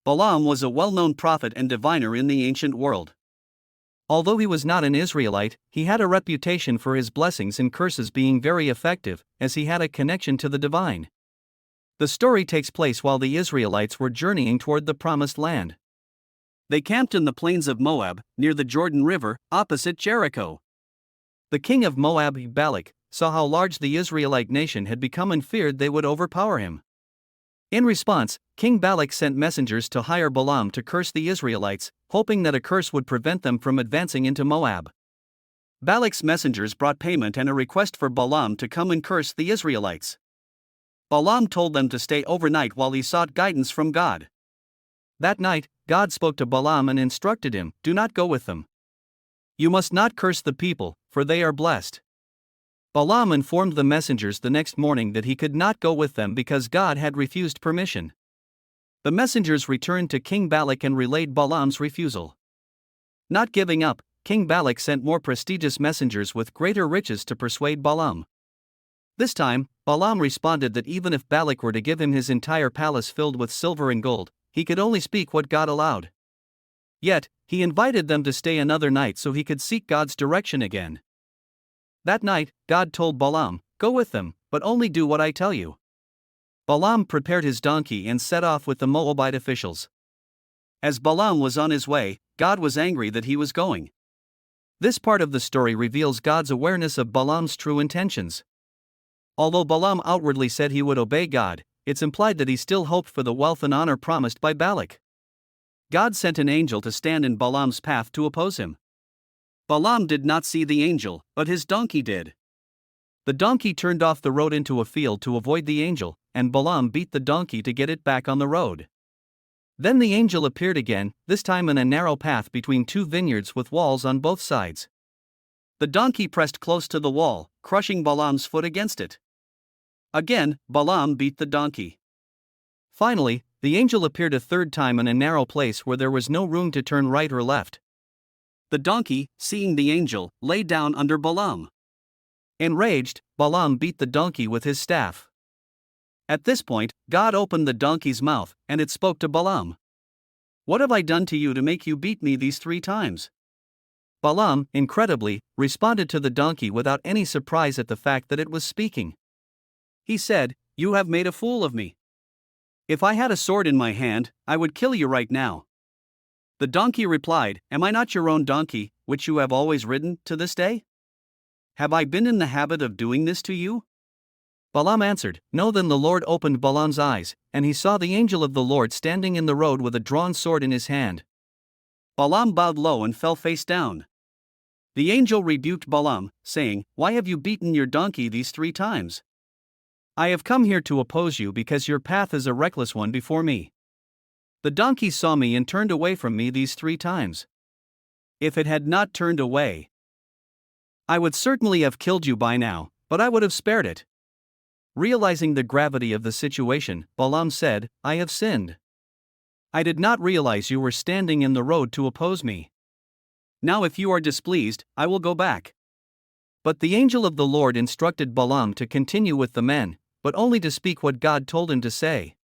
Balaam was a well-known prophet and diviner in the ancient world. Although he was not an Israelite, he had a reputation for his blessings and curses being very effective, as he had a connection to the divine. The story takes place while the Israelites were journeying toward the Promised Land. They camped in the plains of Moab, near the Jordan River, opposite Jericho. The king of Moab, Balak, saw how large the Israelite nation had become and feared they would overpower him. In response, King Balak sent messengers to hire Balaam to curse the Israelites, hoping that a curse would prevent them from advancing into Moab. Balak's messengers brought payment and a request for Balaam to come and curse the Israelites. Balaam told them to stay overnight while he sought guidance from God. That night, God spoke to Balaam and instructed him, "Do not go with them. You must not curse the people, for they are blessed." Balaam informed the messengers the next morning that he could not go with them because God had refused permission. The messengers returned to King Balak and relayed Balaam's refusal. Not giving up, King Balak sent more prestigious messengers with greater riches to persuade Balaam. This time, Balaam responded that even if Balak were to give him his entire palace filled with silver and gold, he could only speak what God allowed. Yet, he invited them to stay another night so he could seek God's direction again. That night, God told Balaam, "Go with them, but only do what I tell you." Balaam prepared his donkey and set off with the Moabite officials. As Balaam was on his way, God was angry that he was going. This part of the story reveals God's awareness of Balaam's true intentions. Although Balaam outwardly said he would obey God, it's implied that he still hoped for the wealth and honor promised by Balak. God sent an angel to stand in Balaam's path to oppose him. Balaam did not see the angel, but his donkey did. The donkey turned off the road into a field to avoid the angel, and Balaam beat the donkey to get it back on the road. Then the angel appeared again, this time in a narrow path between two vineyards with walls on both sides. The donkey pressed close to the wall, crushing Balaam's foot against it. Again, Balaam beat the donkey. Finally, the angel appeared a third time in a narrow place where there was no room to turn right or left. The donkey, seeing the angel, lay down under Balaam. Enraged, Balaam beat the donkey with his staff. At this point, God opened the donkey's mouth, and it spoke to Balaam. "What have I done to you to make you beat me these 3 times?" Balaam, incredibly, responded to the donkey without any surprise at the fact that it was speaking. He said, "You have made a fool of me. If I had a sword in my hand, I would kill you right now." The donkey replied, "Am I not your own donkey, which you have always ridden, to this day? Have I been in the habit of doing this to you?" Balaam answered, "No." Then the Lord opened Balaam's eyes, and he saw the angel of the Lord standing in the road with a drawn sword in his hand. Balaam bowed low and fell face down. The angel rebuked Balaam, saying, "Why have you beaten your donkey these 3 times? I have come here to oppose you because your path is a reckless one before me. The donkey saw me and turned away from me these 3 times. If it had not turned away, I would certainly have killed you by now, but I would have spared it." Realizing the gravity of the situation, Balaam said, "I have sinned. I did not realize you were standing in the road to oppose me. Now if you are displeased, I will go back." But the angel of the Lord instructed Balaam to continue with the men, but only to speak what God told him to say.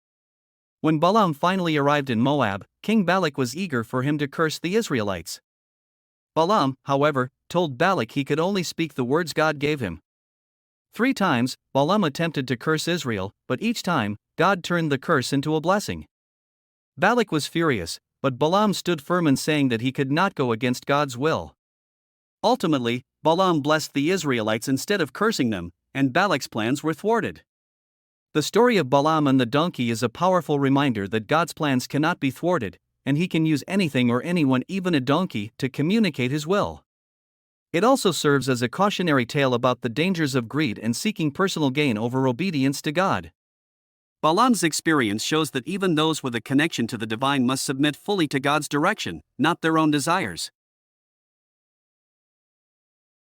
When Balaam finally arrived in Moab, King Balak was eager for him to curse the Israelites. Balaam, however, told Balak he could only speak the words God gave him. 3 times, Balaam attempted to curse Israel, but each time, God turned the curse into a blessing. Balak was furious, but Balaam stood firm in saying that he could not go against God's will. Ultimately, Balaam blessed the Israelites instead of cursing them, and Balak's plans were thwarted. The story of Balaam and the donkey is a powerful reminder that God's plans cannot be thwarted, and he can use anything or anyone, even a donkey, to communicate his will. It also serves as a cautionary tale about the dangers of greed and seeking personal gain over obedience to God. Balaam's experience shows that even those with a connection to the divine must submit fully to God's direction, not their own desires.